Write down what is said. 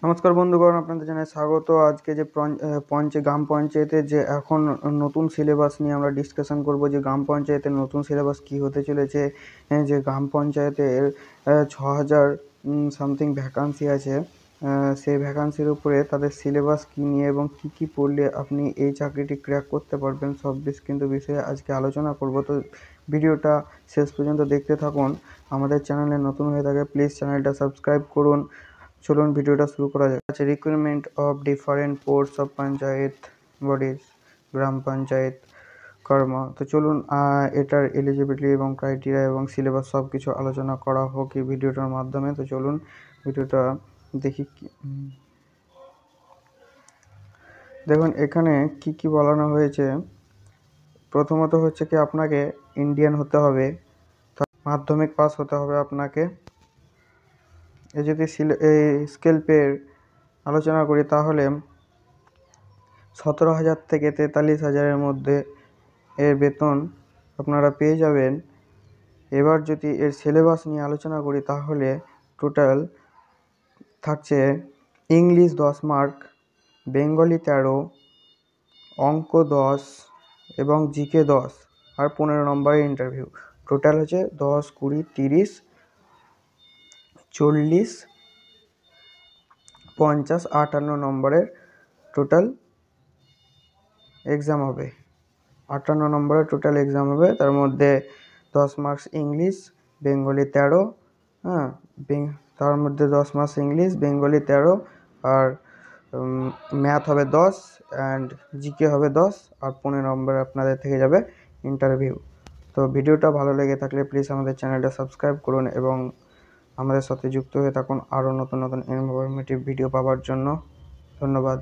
নমস্কার বন্ধুগণ, আপনাদের জানাই স্বাগত। আজকে যে গ্রাম পঞ্চায়েতের যে এখন নতুন সিলেবাস নিয়ে আমরা ডিসকাশন করব, যে গ্রাম পঞ্চায়েতের নতুন সিলেবাস কি হতে চলেছে। যে গ্রাম পঞ্চায়েতের 6,000 সামথিং ভ্যাকান্সি আছে, সেই ভ্যাকান্সির উপরে তাদের সিলেবাস কী নিয়ে এবং কি কি পড়লে আপনি এই চাকরিটি ক্র্যাক করতে পারবেন, সব কিন্তু বিষয়ে আজকে আলোচনা করব। তো ভিডিওটা শেষ পর্যন্ত দেখতে থাকুন। আমাদের চ্যানেলে নতুন হয়ে থাকে প্লিজ চ্যানেলটা সাবস্ক্রাইব করুন। চলুন ভিডিওটা শুরু করা যাক। আচ্ছা, recruitment of different posts of panchayat bodies, গ্রাম পঞ্চায়েত কর্ম। তো চলুন এটার এলিজিবিলিটি এবং ক্রাইটেরিয়া এবং সিলেবাস সব কিছু আলোচনা করা হোক এই ভিডিওটার মাধ্যমে। তো চলুন ভিডিওটা দেখি। দেখুন এখানে কি কি বলানো হয়েছে। প্রথমত হচ্ছে কি, আপনাকে ইন্ডিয়ান হতে হবে, মাধ্যমিক পাস হতে হবে আপনাকে। এই যদি স্কেল পের আলোচনা করি তাহলে 17,000 থেকে 43,000-এর মধ্যে এর বেতন আপনারা পেয়ে যাবেন। এবার যদি এর সিলেবাস নিয়ে আলোচনা করি তাহলে টোটাল থাকছে ইংলিশ 10 মার্ক, বেঙ্গলি 13, অঙ্ক 10 এবং জিকে 10 আর 15 নম্বরের ইন্টারভিউ। টোটাল হচ্ছে 10, 20, 30, 40, 50, 58 নম্বরের টোটাল এক্সাম হবে। 58 নম্বরের টোটাল এক্সাম হবে। তার মধ্যে 10 মার্কস ইংলিশ, বেঙ্গলি 13, হ্যাঁ, তার মধ্যে 10 মার্কস ইংলিশ, বেঙ্গলি 13 আর ম্যাথ হবে 10 অ্যান্ড জিকে হবে 10 আর 15 নম্বরে আপনাদের থেকে যাবে ইন্টারভিউ। তো ভিডিওটা ভালো লেগে থাকলে প্লিজ আমাদের চ্যানেলটা সাবস্ক্রাইব করুন এবং আমাদের সাথে যুক্ত হয়ে থাকুন আরও নতুন নতুন ইনফরমেটিভ ভিডিও পাওয়ার জন্য। ধন্যবাদ।